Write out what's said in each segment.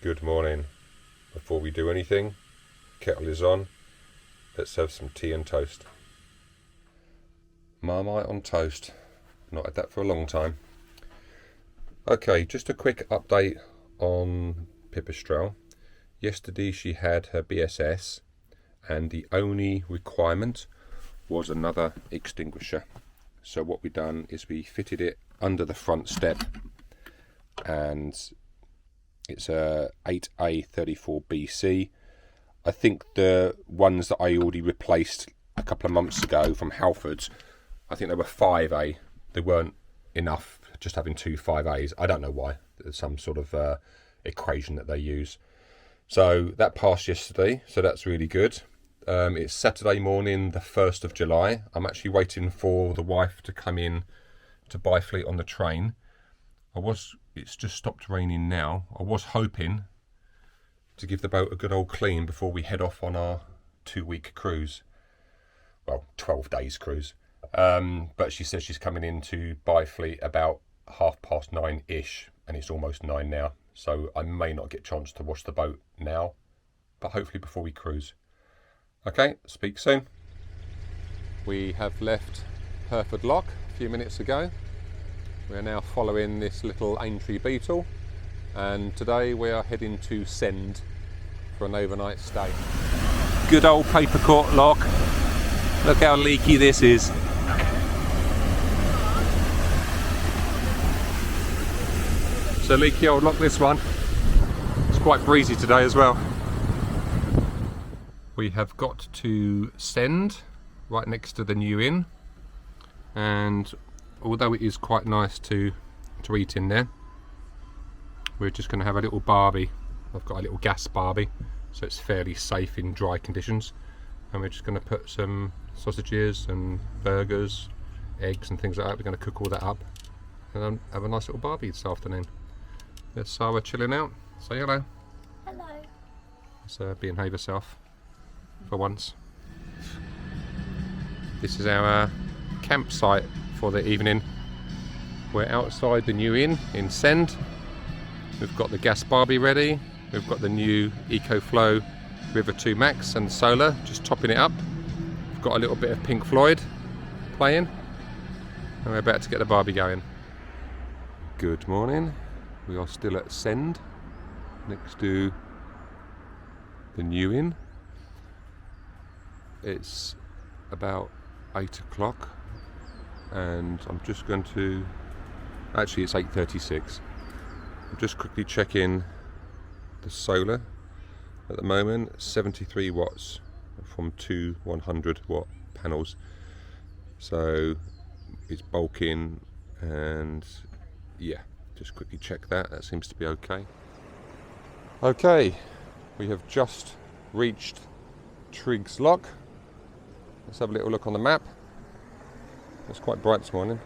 Good morning. Before we do anything, kettle is on. Let's have some tea and toast. Marmite on toast. Not had that for a long time. Okay, just a quick update on Pipistrel. Yesterday she had her BSS and the only requirement was another extinguisher. So what we done is we fitted it under the front step, and it's a 8A34BC. I think the ones that I already replaced a couple of months ago from Halfords, I think they were 5A. They weren't enough just having two 5As. I don't know why. There's some sort of equation that they use. So that passed yesterday, so that's really good. It's Saturday morning, the 1st of July. I'm actually waiting for the wife to come in to Byfleet on the train. It's just stopped raining now. I was hoping to give the boat a good old clean before we head off on our 2-week cruise. Well, 12 days cruise. But she says she's coming into Byfleet about 9:30-ish, and it's almost 9 now. So I may not get a chance to wash the boat now, but hopefully before we cruise. Okay, speak soon. We have left Pyrford Lock a few minutes ago. We're now following this little Aintree beetle, and today we are heading to Send for an overnight stay. Good old paper court lock. Look how leaky this is. It's a leaky old lock, this one. It's quite breezy today as well. We have got to Send, right next to the new inn, and although it is quite nice to eat in there, we're just going to have a little barbie. I've got a little gas barbie, so it's fairly safe in dry conditions, and we're just going to put some sausages and burgers, eggs and things like that. We're going to cook all that up and have a nice little barbie this afternoon. There's Sarah chilling out. Say hello. Hello. Let's behave herself for once. This is our campsite for the evening. We're outside the new inn in Send. We've got the gas barbie ready. We've got the new EcoFlow River 2 Max and solar just topping it up. We've got a little bit of Pink Floyd playing, and we're about to get the barbie going. Good morning. We are still at Send, next to the new inn. It's about 8 o'clock, and I'm just going to, actually it's 8:36. I'm just quickly checking the solar. At the moment, 73 watts from two 100 watt panels. So it's bulking, and yeah, just quickly check that. That seems to be okay. Okay, we have just reached Triggs Lock. Let's have a little look on the map. It's quite bright this morning.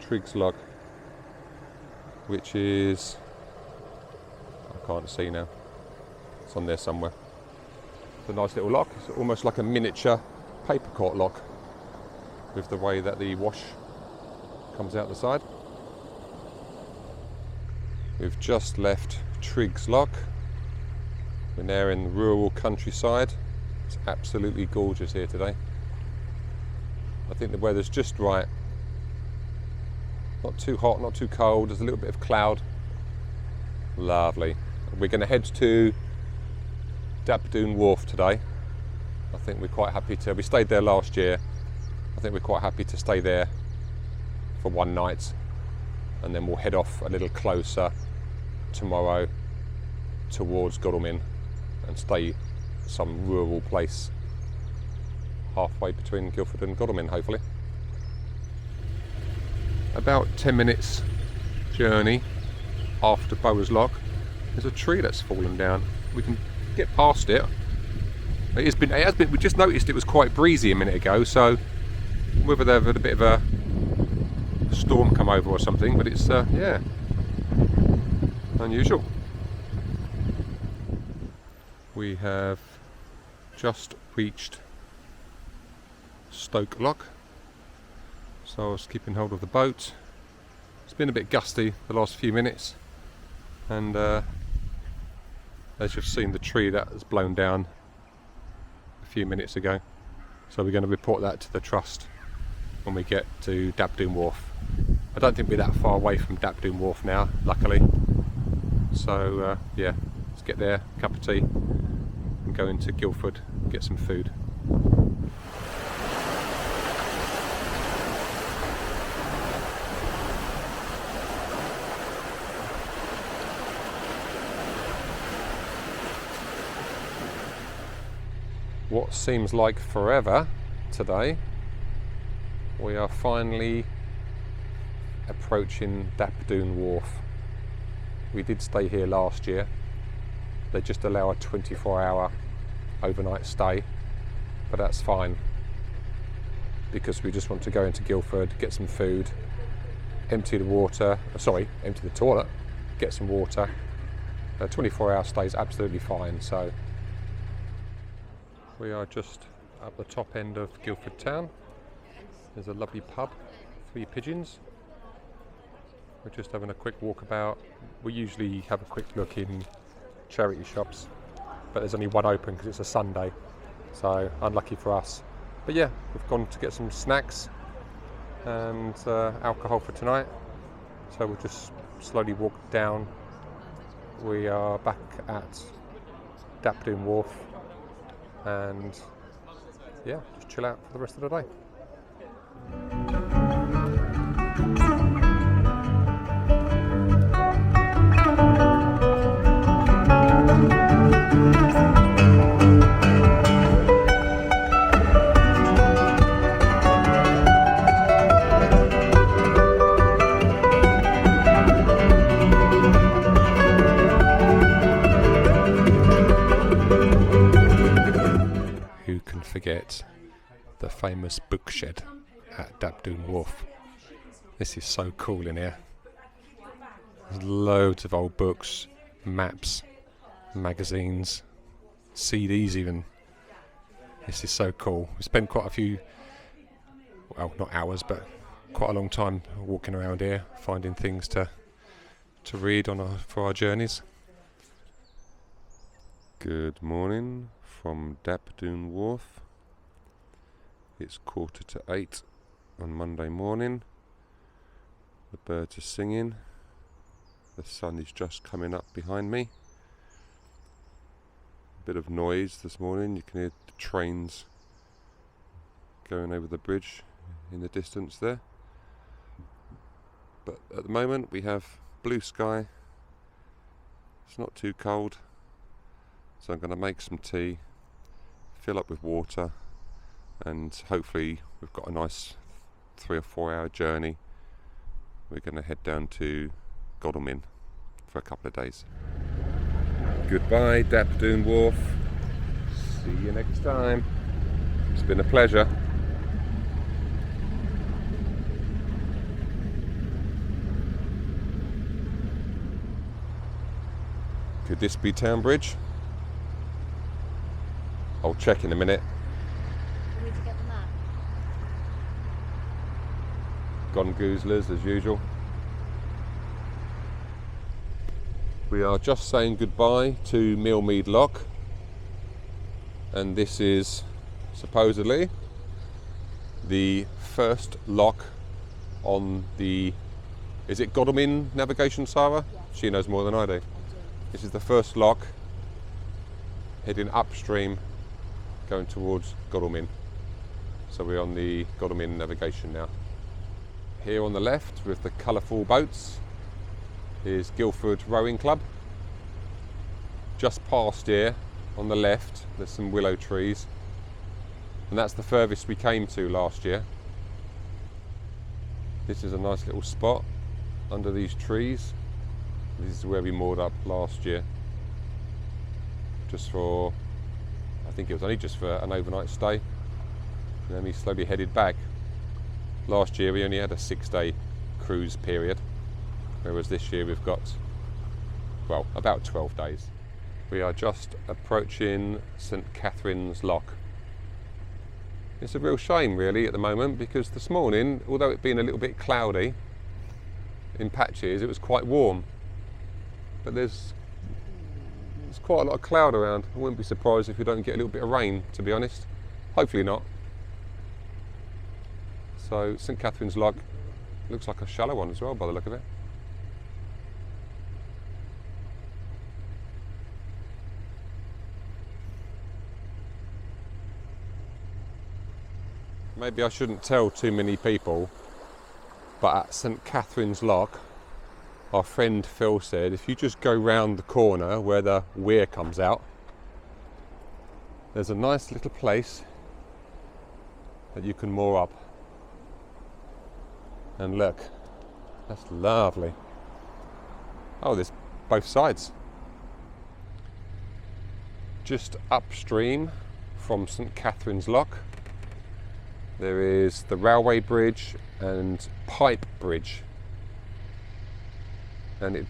Triggs Lock, which is, I can't see now. It's on there somewhere. It's a nice little lock. It's almost like a miniature paper court lock, with the way that the wash comes out the side. We've just left Triggs Lock. We're now in the rural countryside. It's absolutely gorgeous here today. I think the weather's just right. Not too hot, not too cold. There's a little bit of cloud. Lovely. We're going to head to Daptoon Wharf today. I think we're quite happy to. We stayed there last year. I think we're quite happy to stay there for one night, and then we'll head off a little closer tomorrow towards Godalming and stay some rural place halfway between Guildford and Godalming, hopefully. About 10 minutes journey after Bowers Lock, there's a tree that's fallen down. We can get past it. It has been. We just noticed it was quite breezy a minute ago, so whether they've had a bit of a storm come over or something, but it's yeah, unusual. We have just reached Stoke Lock, so I was keeping hold of the boat. It's been a bit gusty the last few minutes, and as you've seen, the tree that was blown down a few minutes ago. So we're going to report that to the trust when we get to Daptoon Wharf. I don't think we're that far away from Daptoon Wharf now, luckily. So yeah, let's get there, cup of tea, and go into Guildford, get some food. What seems like forever today, we are finally approaching Daptoon Wharf. We did stay here last year. They just allow a 24-hour overnight stay, but that's fine because we just want to go into Guildford, get some food, empty the toilet, get some water. A 24-hour stay is absolutely fine. So we are just at the top end of Guildford town. There's a lovely pub, Three Pigeons. We're just having a quick walk about. We usually have a quick look in charity shops, but there's only one open because it's a Sunday, so unlucky for us. But yeah, we've gone to get some snacks and alcohol for tonight, so we'll just slowly walk down. We are back at Daptoon Wharf, and yeah, just chill out for the rest of the day. Who can forget the famous book shed at Daptoon Wharf? This is so cool in here. There's loads of old books, maps, magazines, CDs even. This is so cool. We spent quite a few, well, not hours, but quite a long time walking around here, finding things to read for our journeys. Good morning from Daptoon Wharf. It's 8:15 on Monday morning. The birds are singing. The sun is just coming up behind me. A bit of noise this morning. You can hear the trains going over the bridge in the distance there. But at the moment we have blue sky. It's not too cold. So I'm going to make some tea, fill up with water, and hopefully we've got a nice 3 or 4 hour journey. We're going to head down to Godalming for a couple of days. Goodbye Daptoon Wharf. See you next time. It's been a pleasure. Could this be Town Bridge? I'll check in a minute. We need to get the map. Gone goozlers as usual. We are just saying goodbye to Millmead Lock, and this is supposedly the first lock on the, is it Godalming navigation, Sarah? Yeah. She knows more than I do. This is the first lock heading upstream going towards Godalming. So we're on the Godalming navigation now. Here on the left with the colourful boats is Guildford Rowing Club. Just past here on the left there's some willow trees, and that's the furthest we came to last year. This is a nice little spot under these trees. This is where we moored up last year, just for, I think it was only just for an overnight stay, and then we slowly headed back. Last year we only had a 6-day cruise period, whereas this year we've got, well, about 12 days. We are just approaching St Catherine's Lock. It's a real shame really at the moment, because this morning, although it being a little bit cloudy in patches, it was quite warm. But there's There's quite a lot of cloud around. I wouldn't be surprised if we don't get a little bit of rain, to be honest. Hopefully not. So St Catherine's Lock looks like a shallow one as well by the look of it. Maybe I shouldn't tell too many people, but at St Catherine's Lock, our friend Phil said if you just go round the corner where the weir comes out, there's a nice little place that you can moor up. And look, that's lovely. Oh, there's both sides. Just upstream from St Catherine's Lock, there is the railway bridge and pipe bridge. And it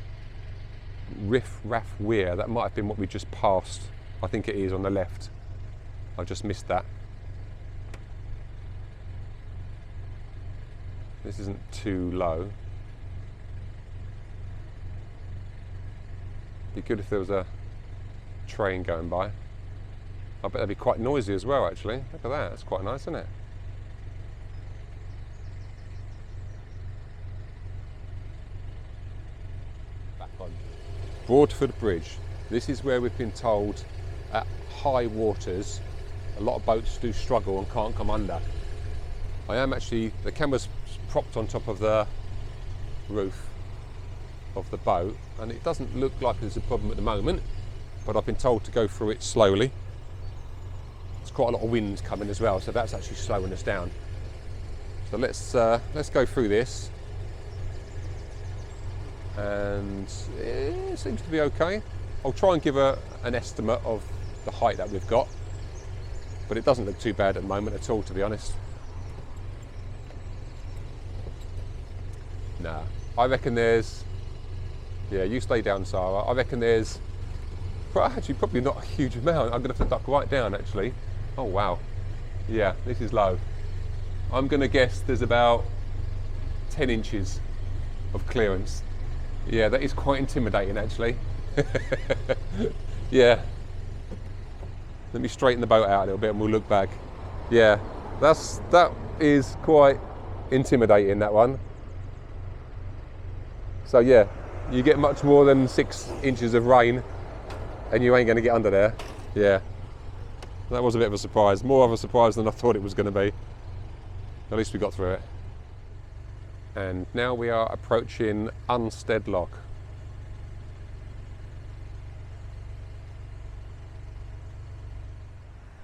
Riff Raff Weir, that might have been what we just passed. I think it is on the left. I just missed that. This isn't too low. Be good if there was a train going by. I bet that'd be quite noisy as well, actually. Look at that, that's quite nice, isn't it? Back on. Broadford Bridge. This is where we've been told at high waters a lot of boats do struggle and can't come under. I am actually, the camera's propped on top of the roof of the boat and it doesn't look like there's a problem at the moment, but I've been told to go through it slowly. There's quite a lot of wind coming as well, so that's actually slowing us down. So let's go through this, and it seems to be okay. I'll try and give an estimate of the height that we've got, but it doesn't look too bad at the moment at all, to be honest. Nah, I reckon there's, yeah, you stay down, Sarah. I reckon there's, but actually probably not a huge amount. I'm gonna have to duck right down actually. Oh wow, yeah, this is low. I'm gonna guess there's about 10 inches of clearance. Yeah, that is quite intimidating actually. Yeah. Let me straighten the boat out a little bit and we'll look back. Yeah, that is quite intimidating, that one. So yeah, you get much more than 6 inches of rain and you ain't going to get under there. Yeah, that was a bit of a surprise. More of a surprise than I thought it was going to be. At least we got through it. And now we are approaching Unstead Lock.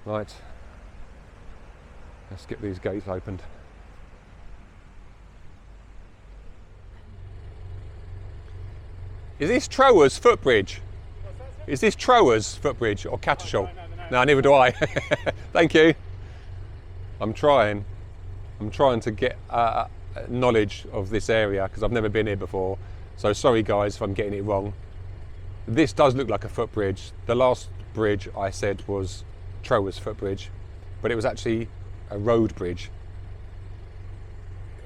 Right, let's get these gates opened. Is this Trower's footbridge? Is this Trower's footbridge or Cattershall? No, neither do I. Thank you. I'm trying to get knowledge of this area because I've never been here before. So sorry guys if I'm getting it wrong. This does look like a footbridge. The last bridge I said was Trower's footbridge, but it was actually a road bridge.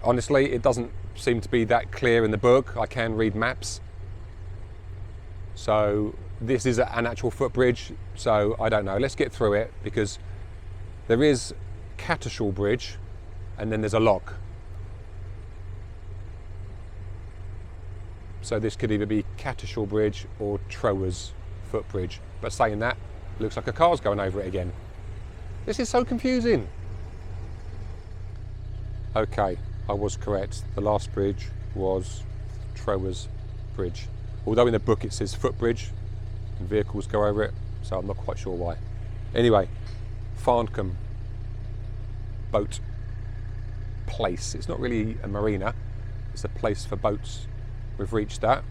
Honestly, it doesn't seem to be that clear in the book. I can read maps. So this is an actual footbridge, so I don't know. Let's get through it because there is Cattershall Bridge and then there's a lock. So this could either be Cattershall Bridge or Trower's footbridge. But saying that, it looks like a car's going over it again. This is so confusing. Okay, I was correct. The last bridge was Trower's Bridge. Although in the book it says footbridge and vehicles go over it, so I'm not quite sure why. Anyway, Farncombe boat place. It's not really a marina, it's a place for boats. We've reached that.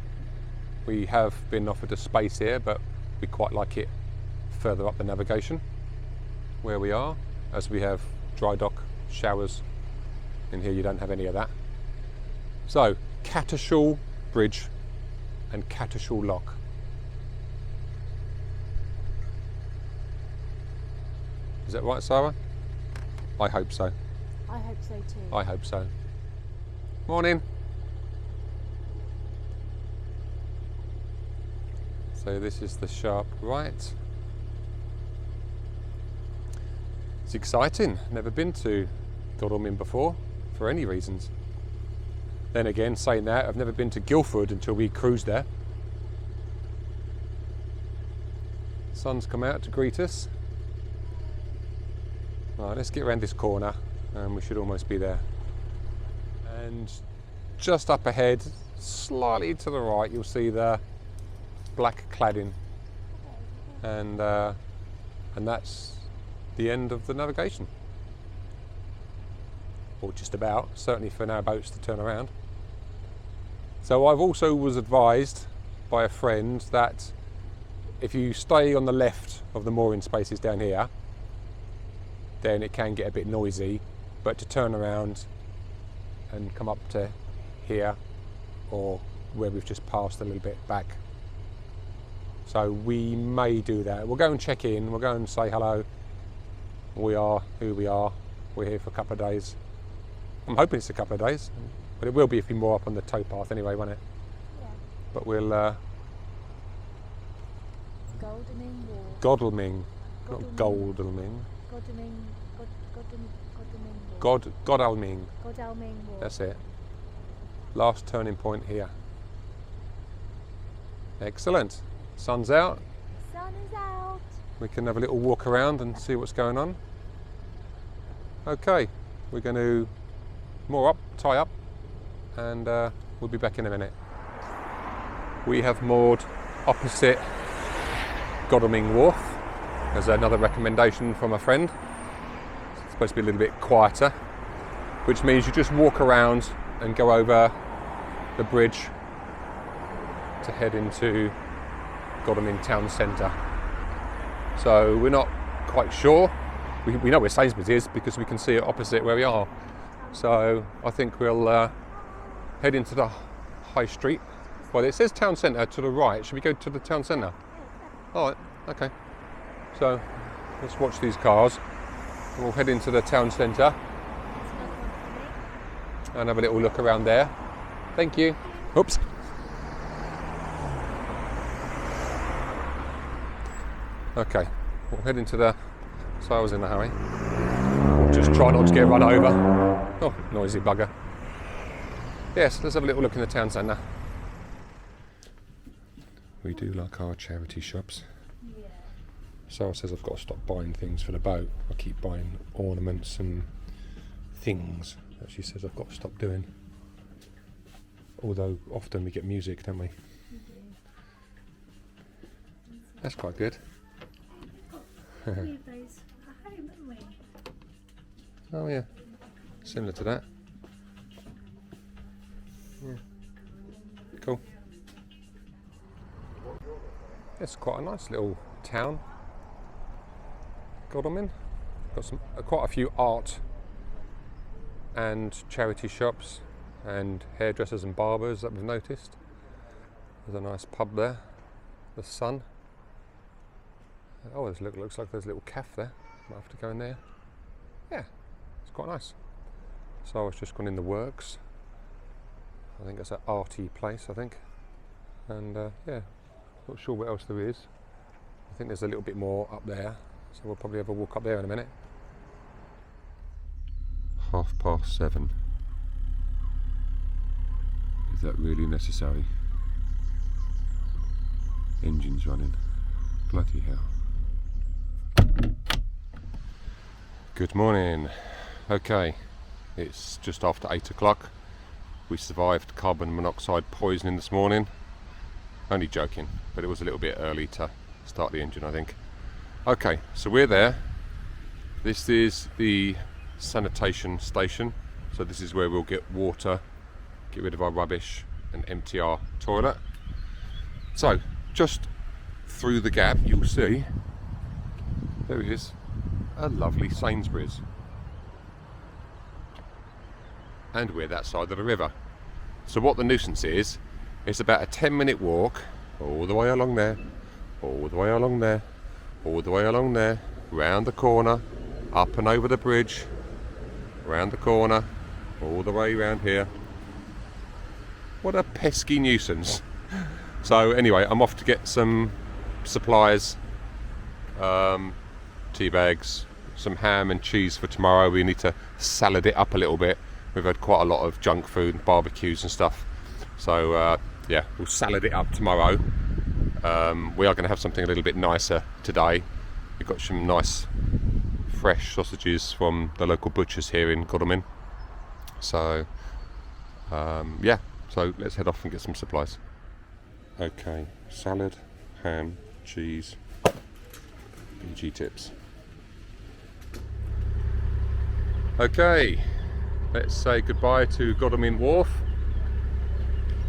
We have been offered a space here, but we quite like it further up the navigation where we are, as we have dry dock, showers. In here you don't have any of that. So, Cattershall Bridge and Cattershall Lock. Is that right, Sarah? I hope so. I hope so too. I hope so. Morning. So this is the sharp right. It's exciting. Never been to Godalming before for any reasons. Then again, saying that, I've never been to Guildford until we cruised there. Sun's come out to greet us. Right, let's get around this corner and we should almost be there. And just up ahead, slightly to the right, you'll see the black cladding, and that's the end of the navigation, or just about, certainly for narrowboats to turn around. So I've also was advised by a friend that if you stay on the left of the mooring spaces down here, then it can get a bit noisy, but to turn around and come up to here, or where we've just passed a little bit back. So we may do that. We'll go and check in, we'll go and say hello. We are who we are. We're here for a couple of days. I'm hoping it's a couple of days, but it will be if we're more up on the towpath anyway, won't it? Yeah. But we'll... Godalming Wharf. Godalming, not Godalming. Godalming Wharf. Godalming. Godalming Wharf. That's it. Last turning point here. Excellent. Sun's out. Sun is out. We can have a little walk around and see what's going on. Okay, we're going to moor up, tie up, and we'll be back in a minute. We have moored opposite Godalming Wharf. There's another recommendation from a friend. It's supposed to be a little bit quieter, which means you just walk around and go over the bridge to head into Godalming town centre. So we're not quite sure. We know where Sainsbury's is because we can see it opposite where we are. So I think we'll head into the high street. Well, it says town centre to the right. Should we go to the town centre? All right, okay. So let's watch these cars. We'll head into the town centre and have a little look around there. Thank you. Oops. Okay, we'll head into the... So I was in a hurry. Just try not to get run over. Oh, noisy bugger. Yes, let's have a little look in the town centre. We do like our charity shops. Yeah. Sarah says I've got to stop buying things for the boat. I keep buying ornaments and things that she says I've got to stop doing. Although often we get music, don't we? That's quite good. Those at home, haven't we? Oh yeah, similar to that. Yeah. Cool. It's quite a nice little town, Godalming. Got some quite a few art and charity shops and hairdressers and barbers that we've noticed. There's a nice pub there, the Sun. Oh, looks like there's a little cafe there. Might have to go in there. Yeah, it's quite nice. So I was just gone in the works. I think it's an arty place, I think. And yeah, not sure what else there is. I think there's a little bit more up there. So we'll probably have a walk up there in a minute. 7:30. Is that really necessary? Engine's running. Bloody hell. Good morning. Okay, it's just after 8 o'clock. We survived carbon monoxide poisoning this morning. Only joking, but it was a little bit early to start the engine, I think. Okay, so we're there. This is the sanitation station. So this is where we'll get water, get rid of our rubbish and empty our toilet. So just through the gap you'll see there is a lovely Sainsbury's. And we're that side of the river. So what the nuisance is, it's about a 10-minute walk all the way along there, all the way along there, all the way along there, round the corner, up and over the bridge, round the corner, all the way round here. What a pesky nuisance. So anyway, I'm off to get some supplies, tea bags, some ham and cheese for tomorrow. We need to salad it up a little bit. We've had quite a lot of junk food, barbecues and stuff. So yeah, we'll salad it up tomorrow. We are going to have something a little bit nicer today. We've got some nice fresh sausages from the local butchers here in Godalming. So yeah, so let's head off and get some supplies. Okay, salad, ham, cheese, BG tips. Okay, let's say goodbye to Godalming Wharf.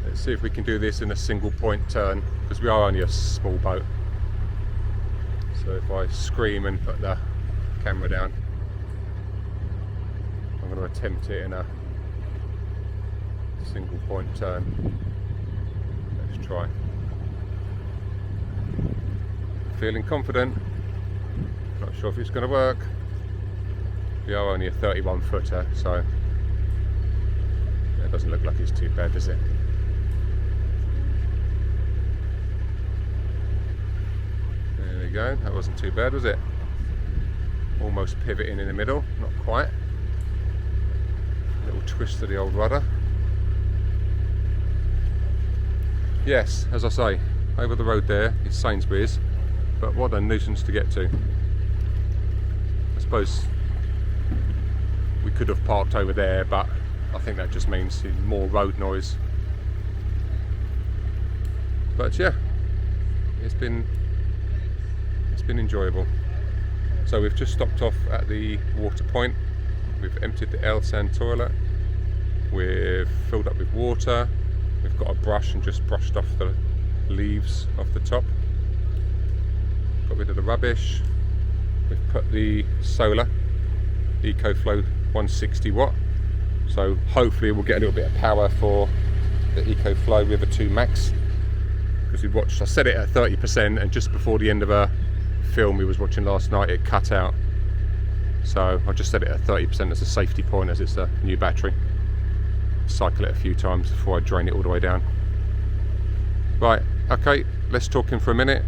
Let's see if we can do this in a single point turn, because we are only a small boat. So if I scream and put the camera down, I'm going to attempt it in a single point turn. Let's try. Feeling confident. Not sure if it's going to work. We are only a 31 footer, so it doesn't look like it's too bad, does it? There we go. That wasn't too bad, was it? Almost pivoting in the middle, not quite. A little twist of the old rudder. Yes, as I say, over the road there is Sainsbury's, but what a nuisance to get to. I suppose we could have parked over there, but I think that just means more road noise. But yeah, it's been enjoyable. So we've just stopped off at the water point. We've emptied the El Sand toilet. We've filled up with water. We've got a brush and just brushed off the leaves off the top. Got rid of the rubbish. We've put the solar EcoFlow 160 watt. So hopefully we'll get a little bit of power for the EcoFlow with a 2 Max. Because we watched, I set it at 30%, and just before the end of a film we was watching last night, it cut out. So I just set it at 30% as a safety point, as it's a new battery. Cycle it a few times before I drain it all the way down. Right, okay, let's talk in for a minute.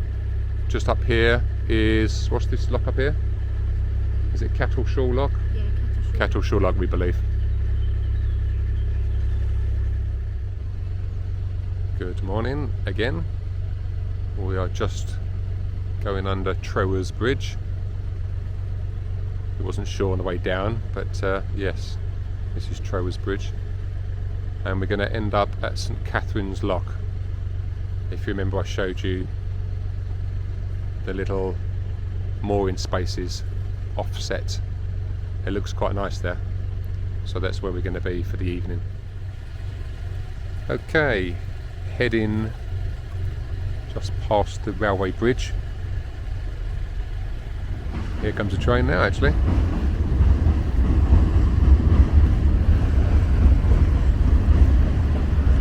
Just up here is, what's this lock up here? Is it Cattle Shaw Lock? Yeah, Cattle Shaw Lock, we believe. Good morning again. We are just going under Trowers Bridge. I wasn't sure on the way down, but yes, this is Trowers Bridge. And we're going to end up at St Catherine's Lock. If you remember, I showed you the little mooring spaces offset. It looks quite nice there. So that's where we're going to be for the evening. Okay, heading just past the railway bridge. Here comes a train now, actually.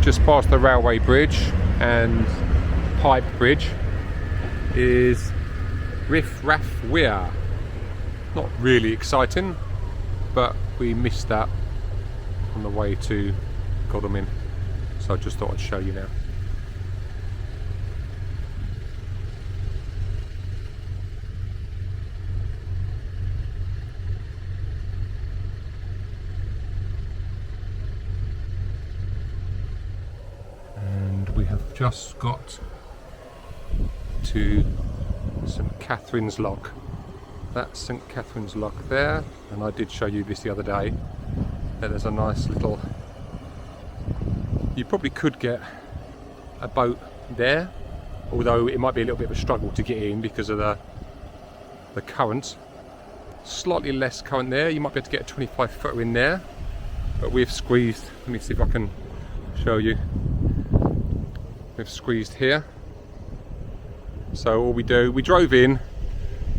Just past the railway bridge and pipe bridge is Riff Raff Weir. Not really exciting, but we missed that on the way to Godalming, so I just thought I'd show you now. We have just got to St Catherine's Lock. That's St Catherine's Lock there, and I did show you this the other day. There's a nice little, you probably could get a boat there, although it might be a little bit of a struggle to get in because of the current. Slightly less current there. You might be able to get a 25 footer in there, but we've squeezed, let me see if I can show you. We've squeezed here. So all we do, we drove in,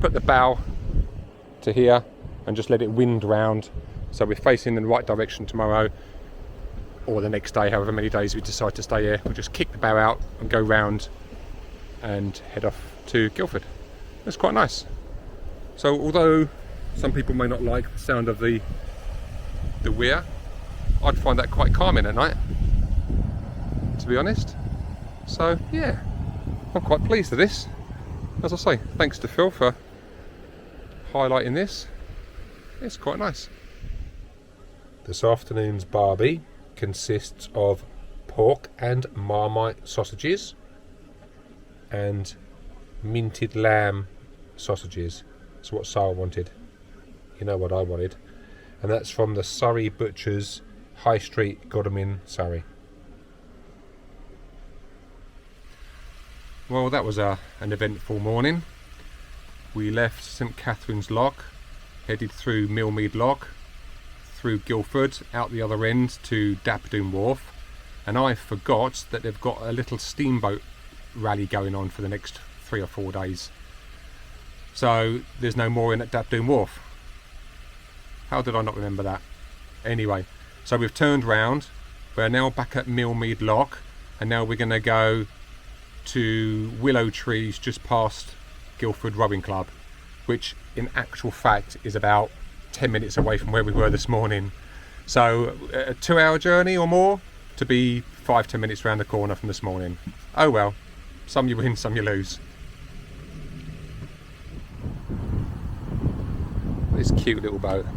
put the bow to here and just let it wind round. So we're facing in the right direction tomorrow, or the next day, however many days we decide to stay here. We'll just kick the bow out and go round and head off to Guildford. That's quite nice. So although some people may not like the sound of the weir, I'd find that quite calming at night, to be honest. So yeah, I'm quite pleased with this. As I say, thanks to Phil for highlighting this. It's quite nice. This afternoon's barbie consists of pork and Marmite sausages and minted lamb sausages. That's what Sarah wanted. You know what I wanted. And that's from the Surrey Butchers, High Street, Godalming, Surrey. Well, that was an eventful morning. We left St Catherine's Lock, headed through Millmead Lock, through Guildford, out the other end to Daptoon Wharf, and I forgot that they've got a little steamboat rally going on for the next 3 or 4 days. So there's no mooring at Daptoon Wharf. How did I not remember that? Anyway, so we've turned round. We're now back at Millmead Lock, and now we're going to go to Willow Trees just past Guildford Rowing Club, which in actual fact is about 10 minutes away from where we were this morning. So a 2-hour journey or more to be 5-10 minutes round the corner from this morning. Oh well, some you win, some you lose. This cute little boat.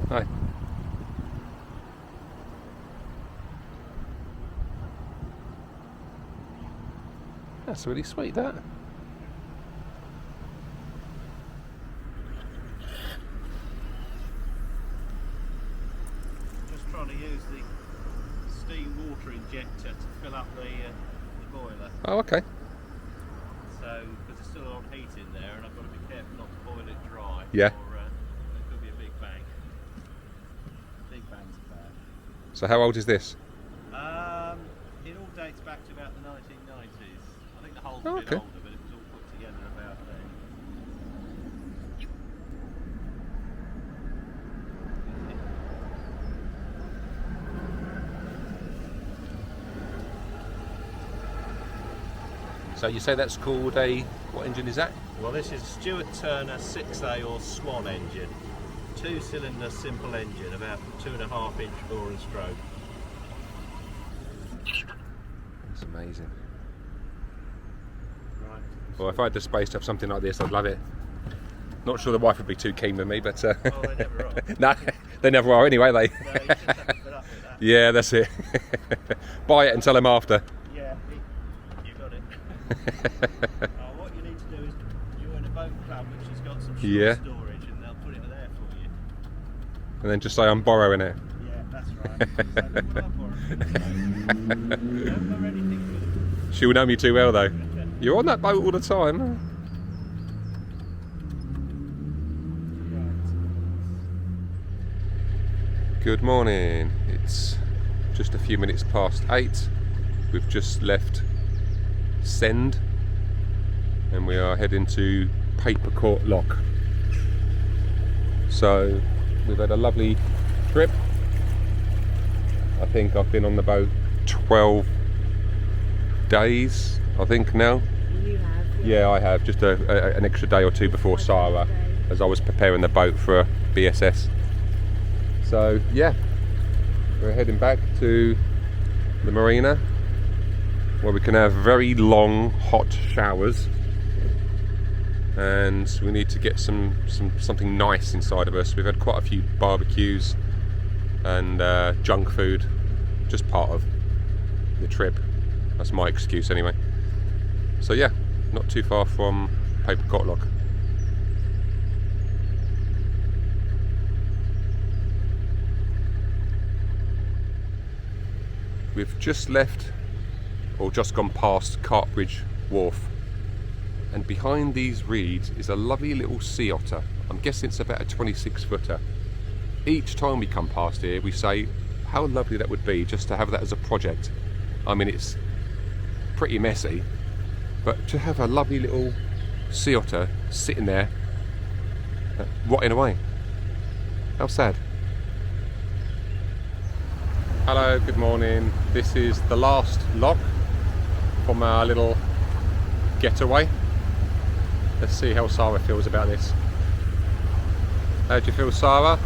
Hi. That's really sweet, that. Just trying to use the steam water injector to fill up the boiler. Oh, okay. So, because there's still a lot of heat in there, and I've got to be careful not to boil it dry. Yeah. Or there could be a big bang. Big bangs are bad. So how old is this? It all dates back to about the 1990s. I think the hull's Oh, a bit okay. older, but it was all put together about then. So you say that's called a, what engine is that? Well, this is Stuart Turner 6A or Swan engine. 2-cylinder simple engine, about 2.5 inch bore and stroke. That's amazing. Right. Well, if I had the space to have something like this, I'd love it. Not sure the wife would be too keen with me, but Oh, they never are. no, they never are anyway, they. No, you just have to put up with that. Yeah, that's it. Buy it and tell them after. Yeah, you got it. What you need to do is join a boat club which has got some short Yeah. storage, and they'll put it there for you. And then just say I'm borrowing it. Yeah, that's right. So, well, I'll borrow it. Don't borrow anything with it. She will know me too well though. You're on that boat all the time. Right. Good morning. It's just a few minutes past 8. We've just left Send and we are heading to Paper Court Lock. So we've had a lovely trip. I think I've been on the boat 12 days, I think now. You have. Yeah, I have. Just an extra day or two before Sarah, as I was preparing the boat for a BSS. So yeah, we're heading back to the marina where we can have very long hot showers, and we need to get something nice inside of us. We've had quite a few barbecues and junk food, just part of the trip. That's my excuse anyway. So yeah, not too far from Paper Court Lock. We've just left, or just gone past Cartbridge Wharf, and behind these reeds is a lovely little sea otter. I'm guessing it's about a 26-footer. Each time we come past here we say how lovely that would be just to have that as a project. I mean, it's pretty messy, but to have a lovely little sea otter sitting there rotting away. How sad. Hello, good morning. This is the last lock from our little getaway. Let's see how Sarah feels about this. How do you feel, Sarah?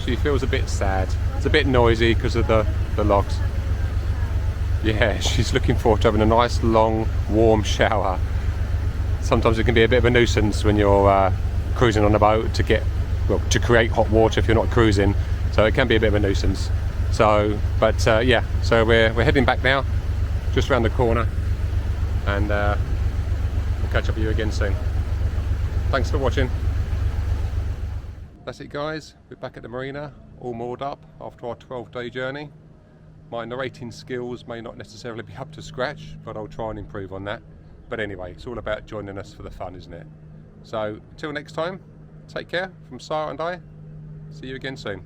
She feels a bit sad. It's a bit noisy because of the logs. Yeah, she's looking forward to having a nice long warm shower. Sometimes it can be a bit of a nuisance when you're cruising on a boat to create hot water if you're not cruising, so it can be a bit of a nuisance. So yeah, so we're heading back now, just around the corner, and we'll catch up with you again soon. Thanks for watching. That's it guys, we're back at the marina, all moored up after our 12-day journey. My narrating skills may not necessarily be up to scratch, but I'll try and improve on that. But anyway, it's all about joining us for the fun, isn't it? So, till next time, take care from Sarah and I. See you again soon.